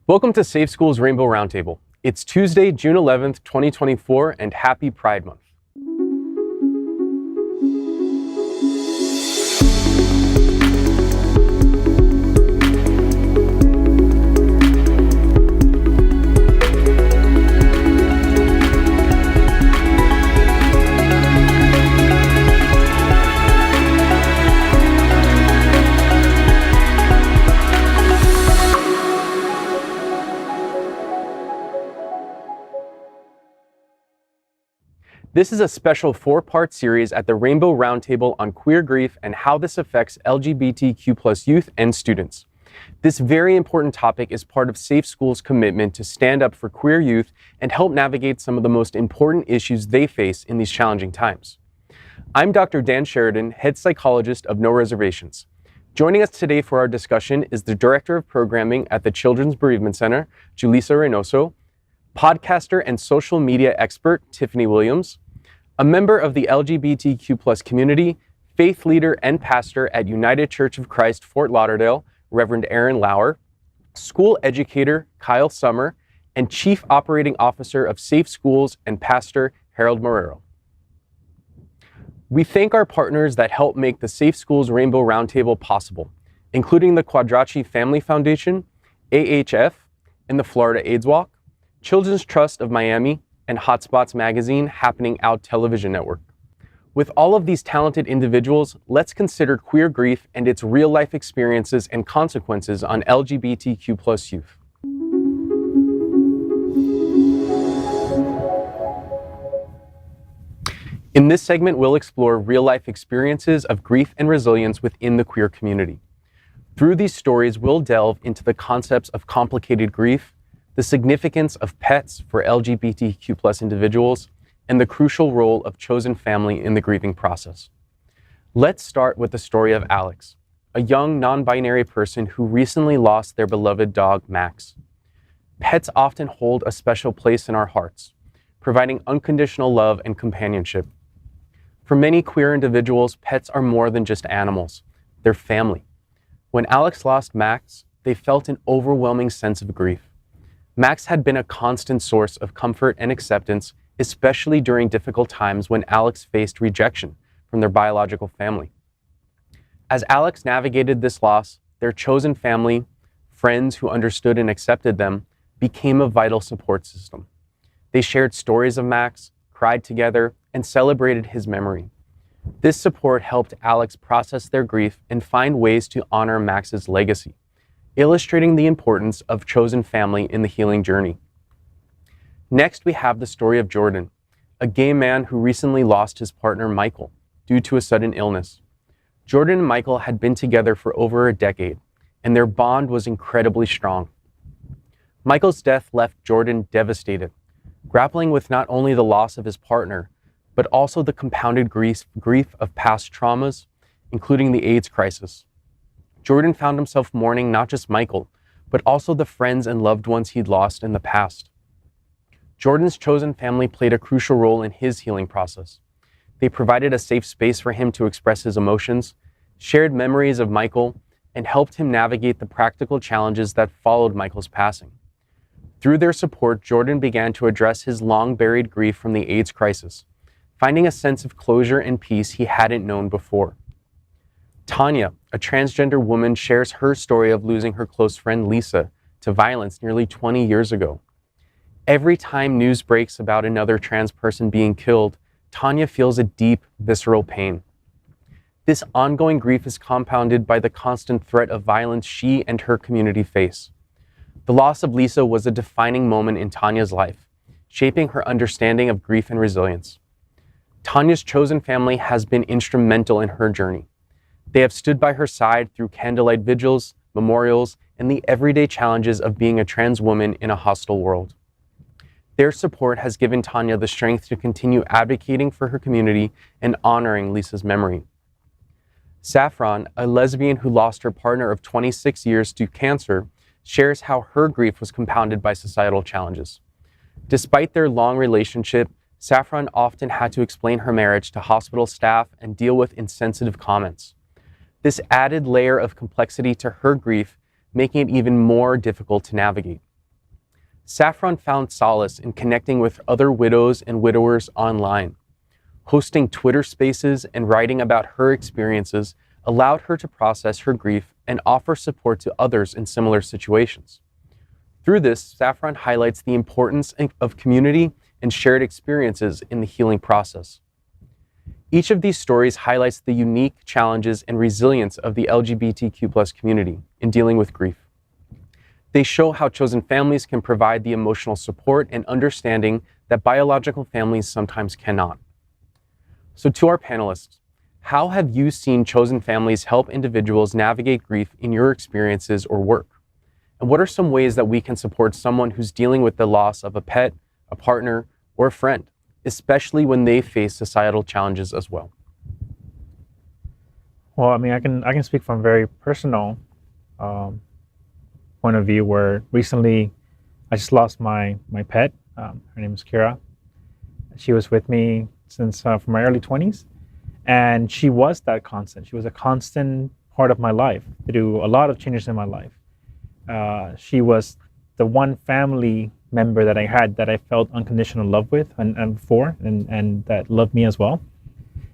Welcome to Safe Schools Rainbow Roundtable. It's Tuesday, June 11th, 2024, and happy Pride Month. This is a special four-part series at the Rainbow Roundtable on queer grief and how this affects LGBTQ+ youth and students. This very important topic is part of Safe Schools' commitment to stand up for queer youth and help navigate some of the most important issues they face in these challenging times. I'm Dr. Dan Sheridan, head psychologist of No Reservations. Joining us today for our discussion is the Director of Programming at the Children's Bereavement Center, Julissa Reynoso, podcaster and social media expert, Tiffany Williams, a member of the LGBTQ+ community, faith leader and pastor at United Church of Christ, Fort Lauderdale, Reverend Aaron Lauer, school educator, Kyle Summer, and Chief Operating Officer of Safe Schools and Pastor Harold Marrero. We thank our partners that help make the Safe Schools Rainbow Roundtable possible, including the Quadracci Family Foundation, AHF, and the Florida AIDS Walk, Children's Trust of Miami, and Hotspots Magazine Happening Out television network. With all of these talented individuals, let's consider queer grief and its real-life experiences and consequences on LGBTQ+ youth. In this segment, we'll explore real-life experiences of grief and resilience within the queer community. Through these stories, we'll delve into the concepts of complicated grief, the significance of pets for LGBTQ+ individuals, and the crucial role of chosen family in the grieving process. Let's start with the story of Alex, a young non-binary person who recently lost their beloved dog, Max. Pets often hold a special place in our hearts, providing unconditional love and companionship. For many queer individuals, pets are more than just animals. They're family. When Alex lost Max, they felt an overwhelming sense of grief. Max had been a constant source of comfort and acceptance, especially during difficult times when Alex faced rejection from their biological family. As Alex navigated this loss, their chosen family, friends who understood and accepted them, became a vital support system. They shared stories of Max, cried together, and celebrated his memory. This support helped Alex process their grief and find ways to honor Max's legacy, illustrating the importance of chosen family in the healing journey. Next, we have the story of Jordan, a gay man who recently lost his partner Michael due to a sudden illness. Jordan and Michael had been together for over a decade, and their bond was incredibly strong. Michael's death left Jordan devastated, grappling with not only the loss of his partner, but also the compounded grief of past traumas, including the AIDS crisis. Jordan found himself mourning not just Michael, but also the friends and loved ones he'd lost in the past. Jordan's chosen family played a crucial role in his healing process. They provided a safe space for him to express his emotions, shared memories of Michael, and helped him navigate the practical challenges that followed Michael's passing. Through their support, Jordan began to address his long-buried grief from the AIDS crisis, finding a sense of closure and peace he hadn't known before. Tonya, a transgender woman, shares her story of losing her close friend Lisa to violence nearly 20 years ago. Every time news breaks about another trans person being killed, Tonya feels a deep, visceral pain. This ongoing grief is compounded by the constant threat of violence she and her community face. The loss of Lisa was a defining moment in Tonya's life, shaping her understanding of grief and resilience. Tonya's chosen family has been instrumental in her journey. They have stood by her side through candlelight vigils, memorials, and the everyday challenges of being a trans woman in a hostile world. Their support has given Tonya the strength to continue advocating for her community and honoring Lisa's memory. Saffron, a lesbian who lost her partner of 26 years to cancer, shares how her grief was compounded by societal challenges. Despite their long relationship, Saffron often had to explain her marriage to hospital staff and deal with insensitive comments. This added layer of complexity to her grief, making it even more difficult to navigate. Saffron found solace in connecting with other widows and widowers online. Hosting Twitter spaces and writing about her experiences allowed her to process her grief and offer support to others in similar situations. Through this, Saffron highlights the importance of community and shared experiences in the healing process. Each of these stories highlights the unique challenges and resilience of the LGBTQ+ community in dealing with grief. They show how chosen families can provide the emotional support and understanding that biological families sometimes cannot. So to our panelists, how have you seen chosen families help individuals navigate grief in your experiences or work? And what are some ways that we can support someone who's dealing with the loss of a pet, a partner, or a friend, especially when they face societal challenges as well? Well, I mean, I can speak from a very personal point of view, where recently I just lost my pet. Her name is Kira. She was with me since from my early 20s, and she was that constant. She was a constant part of my life through a lot of changes in my life. She was the one family member that I had that I felt unconditional love with and for, and that loved me as well,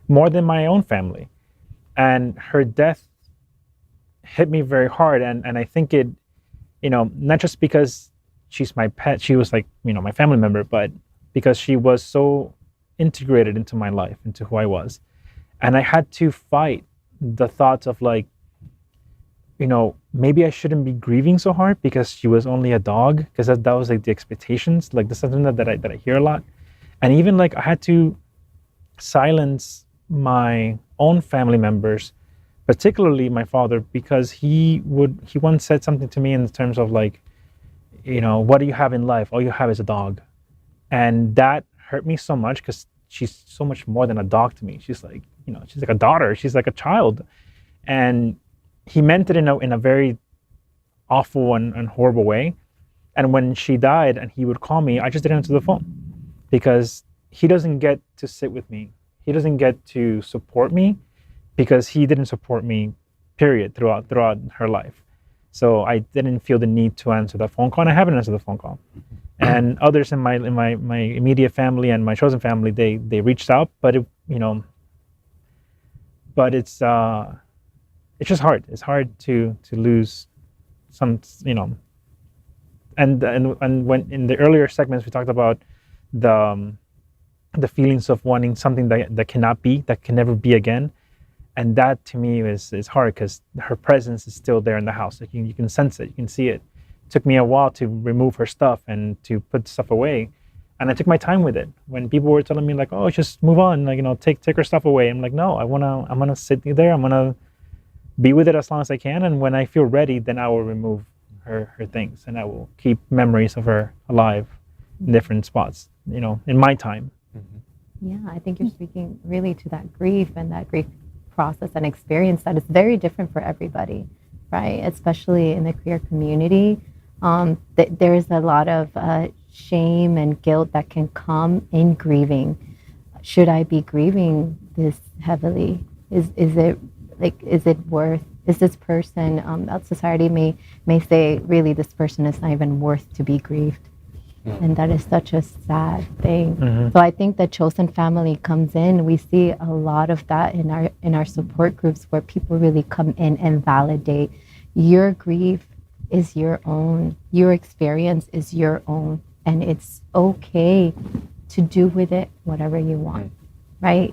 more than my own family. And her death hit me very hard, and I think it, not just because she's my pet, she was like, my family member, but because she was so integrated into my life, into who I was. And I had to fight the thoughts of like, maybe I shouldn't be grieving so hard because she was only a dog, because that was like the expectations. Like, this is something that I hear a lot. And even like I had to silence my own family members, particularly my father, because he once said something to me in terms of like, what do you have in life? All you have is a dog. And that hurt me so much, because she's so much more than a dog to me. She's like, she's like a daughter. She's like a child. And he meant it in a very awful and horrible way. And when she died and he would call me, I just didn't answer the phone, because he doesn't get to sit with me. He doesn't get to support me, because he didn't support me, period, throughout her life. So I didn't feel the need to answer that phone call, and I haven't answered the phone call. And others in my immediate family and my chosen family, they reached out, but it's just hard. It's hard to lose some, and when in the earlier segments we talked about the feelings of wanting something that cannot be, that can never be again. And that to me is hard, because her presence is still there in the house. Like you can sense it, you can see it. It took me a while to remove her stuff and to put stuff away. And I took my time with it. When people were telling me like, oh, just move on, like, take her stuff away. I'm like, no, I'm gonna sit there. I'm gonna be with it as long as I can. And when I feel ready, then I will remove her things, and I will keep memories of her alive in different spots, in my time. Mm-hmm. Yeah, I think you're speaking really to that grief and that grief process and experience that is very different for everybody, right? Especially in the queer community. There's a lot of shame and guilt that can come in grieving. Should I be grieving this heavily? Is it worth? Is this person? Society may say, really, this person is not even worth to be grieved. And that is such a sad thing. Mm-hmm. So I think the chosen family comes in. We see a lot of that in our support groups, where people really come in and validate your grief is your own, your experience is your own, and it's okay to do with it whatever you want, right?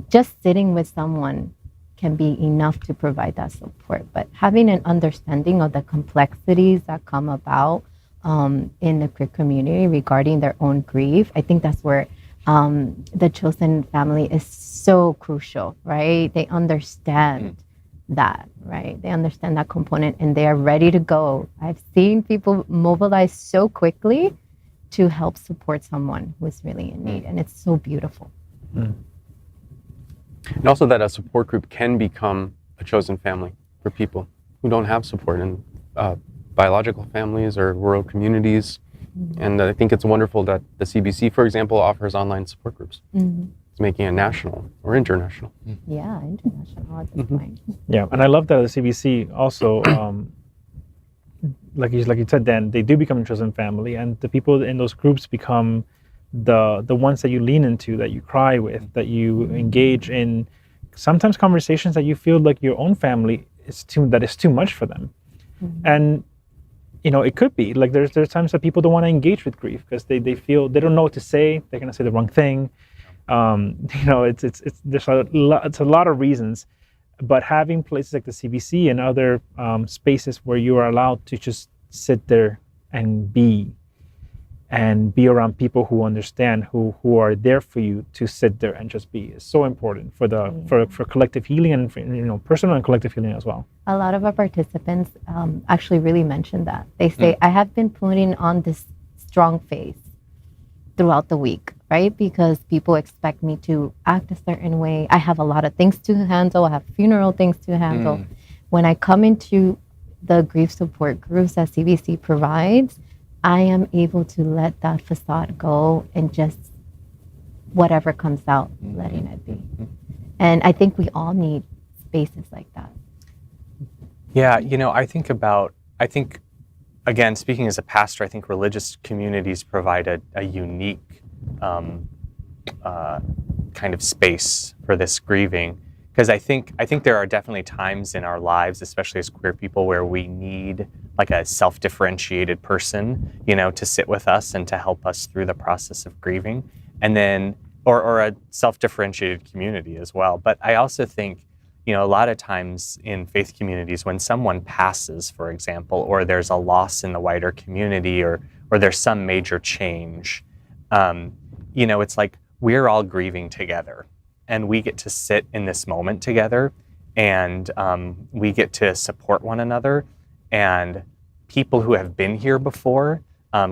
Just sitting with someone can be enough to provide that support, but having an understanding of the complexities that come about in the queer community regarding their own grief, I think that's where the chosen family is so crucial, right? They understand that, right? They understand that component, and they are ready to go. I've seen people mobilize so quickly to help support someone who is really in need, and it's so beautiful. And also that a support group can become a chosen family for people who don't have support in biological families or rural communities. And I think it's wonderful that the CBC, for example, offers online support groups. It's making it national or international. Yeah, international at this point. Yeah, and I love that the CBC also like you said, Dan, they do become a chosen family, and the people in those groups become the ones that you lean into, that you cry with, that you engage in sometimes conversations that you feel like your own family is too much for them. And it could be like there's times that people don't want to engage with grief because they feel they don't know what to say. They're gonna say the wrong thing. It's a lot of reasons. But having places like the CBC and other spaces where you are allowed to just sit there and be around people who understand, who are there for you to sit there and just be, is so important for for collective healing and for, personal and collective healing as well. A lot of our participants actually really mention that. They say, I have been putting on this strong face throughout the week, right? Because people expect me to act a certain way. I have a lot of things to handle. I have funeral things to handle. When I come into the grief support groups that CBC provides, I am able to let that facade go and just whatever comes out, letting it be. And I think we all need spaces like that. Yeah, I think, again, speaking as a pastor, I think religious communities provide a unique kind of space for this grieving. Because I think there are definitely times in our lives, especially as queer people, where we need like a self-differentiated person, to sit with us and to help us through the process of grieving, and then, or a self-differentiated community as well. But I also think, a lot of times in faith communities, when someone passes, for example, or there's a loss in the wider community, or there's some major change, it's like we're all grieving together. And we get to sit in this moment together, and we get to support one another. And people who have been here before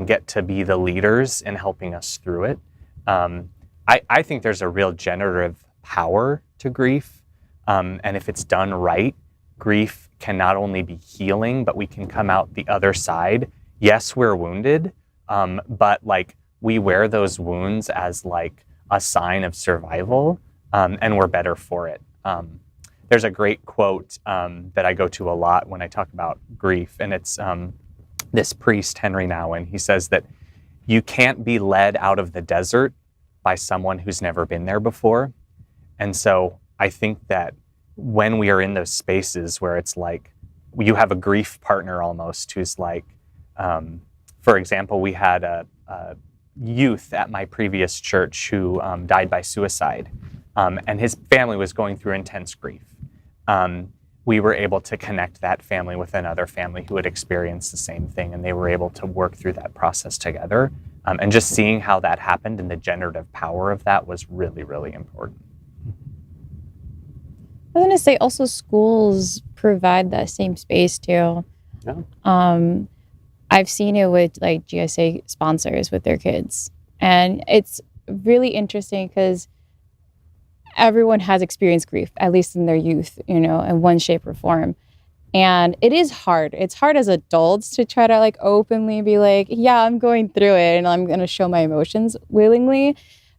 get to be the leaders in helping us through it. I think there's a real generative power to grief. And if it's done right, grief can not only be healing, but we can come out the other side. Yes, we're wounded, but like we wear those wounds as like a sign of survival. And we're better for it. There's a great quote that I go to a lot when I talk about grief, and it's this priest, Henry Nouwen. He says that you can't be led out of the desert by someone who's never been there before. And so I think that when we are in those spaces where it's like you have a grief partner almost who's like, for example, we had a youth at my previous church who died by suicide. And his family was going through intense grief. We were able to connect that family with another family who had experienced the same thing, and they were able to work through that process together. And just seeing how that happened and the generative power of that was really, really important. I was going to say also schools provide that same space too. Yeah. I've seen it with like GSA sponsors with their kids. And it's really interesting because everyone has experienced grief, at least in their youth, in one shape or form. And it is hard. It's hard as adults to try to like openly be like, yeah, I'm going through it and I'm going to show my emotions willingly.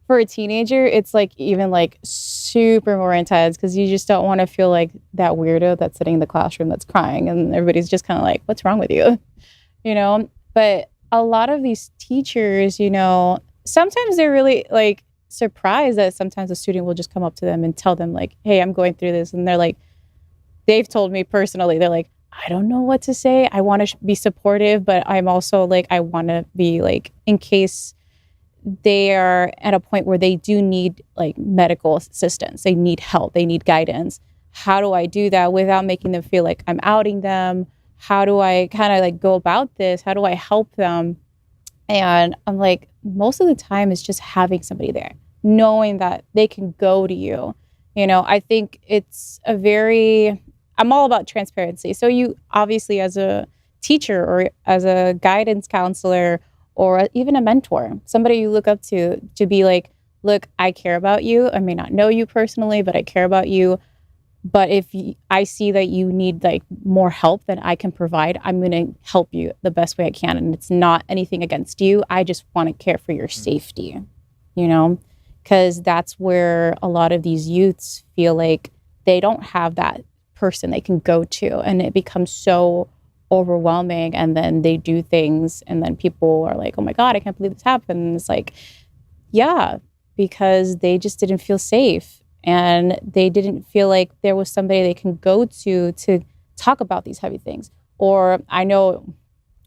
For a teenager, it's like even like super more intense because you just don't want to feel like that weirdo that's sitting in the classroom that's crying and everybody's just kind of like, what's wrong with you? But a lot of these teachers, sometimes they're really like, surprised that sometimes a student will just come up to them and tell them like, hey, I'm going through this. And they're like, they've told me personally, they're like, I don't know what to say. I want to be supportive, but I'm also like, I want to be like, in case they are at a point where they do need like medical assistance, they need help, they need guidance. How do I do that without making them feel like I'm outing them? How do I kind of like go about this? How do I help them? And I'm like, most of the time it's just having somebody there, knowing that they can go to you. I think it's I'm all about transparency. So you obviously as a teacher or as a guidance counselor or even a mentor, somebody you look up to be like, look, I care about you. I may not know you personally, but I care about you. But if I see that you need like more help than I can provide, I'm going to help you the best way I can. And it's not anything against you. I just want to care for your safety, because that's where a lot of these youths feel like they don't have that person they can go to. And it becomes so overwhelming, and then they do things and then people are like, oh my God, I can't believe this happened. And it's like, yeah, because they just didn't feel safe and they didn't feel like there was somebody they can go to talk about these heavy things. Or I know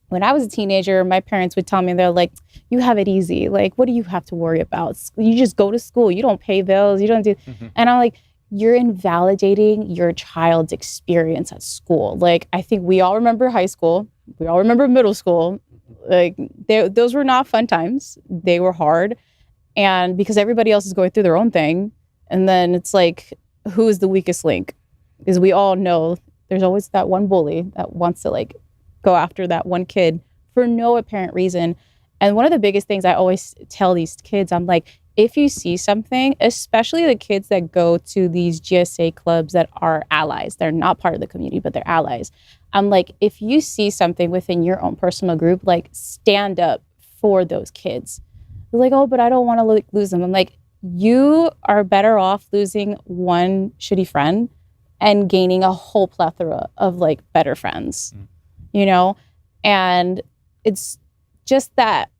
when I was a teenager, my parents would tell me, they're like, you have it easy. Like, what do you have to worry about? You just go to school. You don't pay bills. You don't do. And I'm like, you're invalidating your child's experience at school. Like, I think we all remember high school. We all remember middle school. Like, those were not fun times. They were hard. And because everybody else is going through their own thing. And then it's like, who is the weakest link? Because we all know there's always that one bully that wants to like go after that one kid for no apparent reason. And one of the biggest things I always tell these kids, I'm like, if you see something, especially the kids that go to these GSA clubs that are allies, they're not part of the community, but they're allies. I'm like, if you see something within your own personal group, like stand up for those kids. They're like, oh, but I don't want to lose them. I'm like, you are better off losing one shitty friend and gaining a whole plethora of like better friends. You know, and it's just that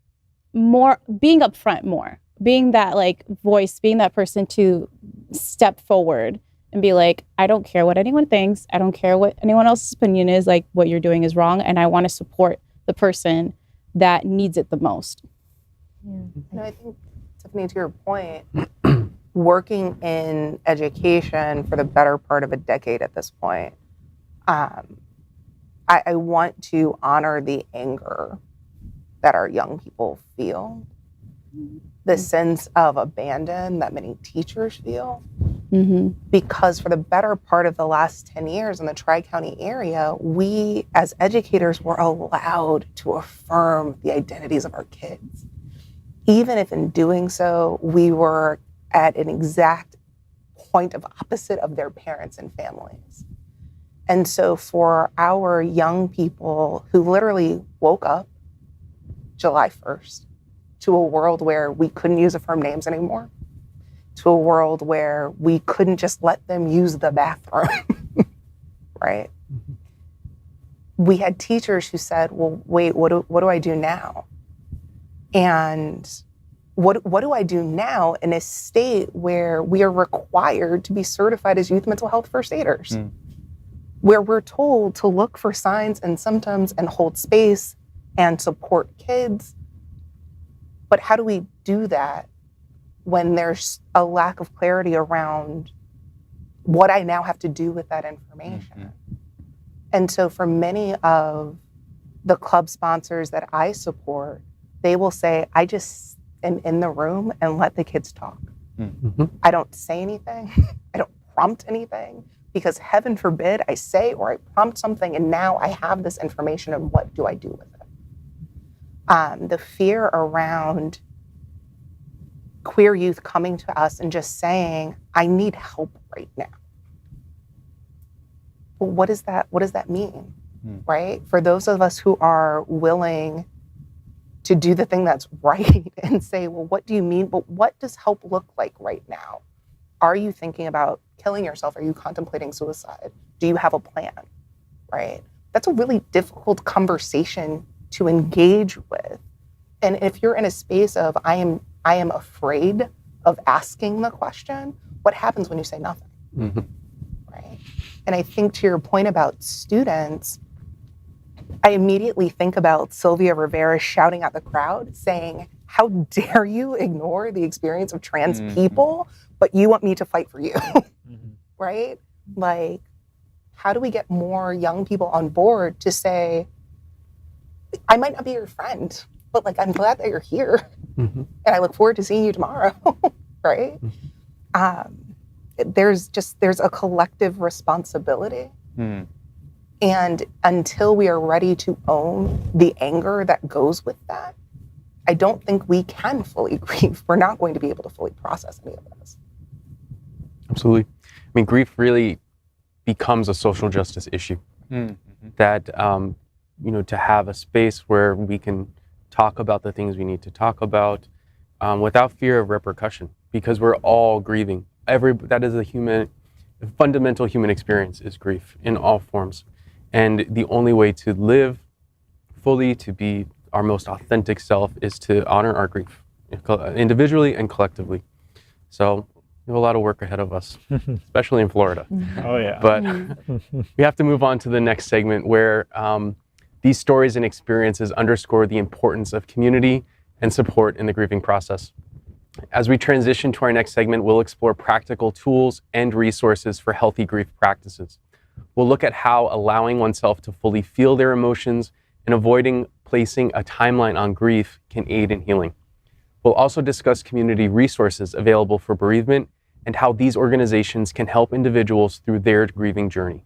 more being upfront, more being that like voice, being that person to step forward and be like, I don't care what anyone thinks. I don't care what anyone else's opinion is. Like, what you're doing is wrong. And I want to support the person that needs it the most. No, I think, Tiffany, to your point, working in education for the better part of a decade at this point, I want to honor the anger that our young people feel, the sense of abandon that many teachers feel, because for the better part of the last 10 years in the Tri-County area, we as educators were allowed to affirm the identities of our kids. Even if in doing so, we were at an exact point of opposite of their parents and families. And so for our young people who literally woke up July 1st to a world where we couldn't use affirmed names anymore, to a world where we couldn't just let them use the bathroom, right? We had teachers who said, well, wait, what do I do now? And what do I do now in a state where we are required to be certified as youth mental health first aiders? Where we're told to look for signs and symptoms and hold space and support kids. But how do we do that when there's a lack of clarity around what I now have to do with that information? And so for many of the club sponsors that I support, they will say, I just am in the room and let the kids talk. I don't say anything. I don't prompt anything. Because heaven forbid I say or I prompt something and now I have this information and what do I do with it? The fear around queer youth coming to us and just saying, I need help right now. Well, what does that mean, right? For those of us who are willing to do the thing that's right and say, well, what do you mean? But what does help look like right now? Are you thinking about killing yourself? Are you contemplating suicide? Do you have a plan, right? That's a really difficult conversation to engage with. And if you're in a space of, I am afraid of asking the question, what happens when you say nothing, right? And I think to your point about students, I immediately think about Sylvia Rivera shouting at the crowd saying, how dare you ignore the experience of trans people, but you want me to fight for you, right? Like, how do we get more young people on board to say, I might not be your friend, but like, I'm glad that you're here. And I look forward to seeing you tomorrow, right? There's a collective responsibility. And until we are ready to own the anger that goes with that, I don't think we can fully grieve. We're not going to be able to fully process any of this. Absolutely. I mean, grief really becomes a social justice issue. That, to have a space where we can talk about the things we need to talk about without fear of repercussion, because we're all grieving. That is a fundamental human experience, is grief in all forms. And the only way to live fully, to be our most authentic self, is to honor our grief, individually and collectively. So we have a lot of work ahead of us, especially in Florida. Oh yeah. But we have to move on to the next segment where these stories and experiences underscore the importance of community and support in the grieving process. As we transition to our next segment, we'll explore practical tools and resources for healthy grief practices. We'll look at how allowing oneself to fully feel their emotions and avoiding placing a timeline on grief can aid in healing. We'll also discuss community resources available for bereavement and how these organizations can help individuals through their grieving journey.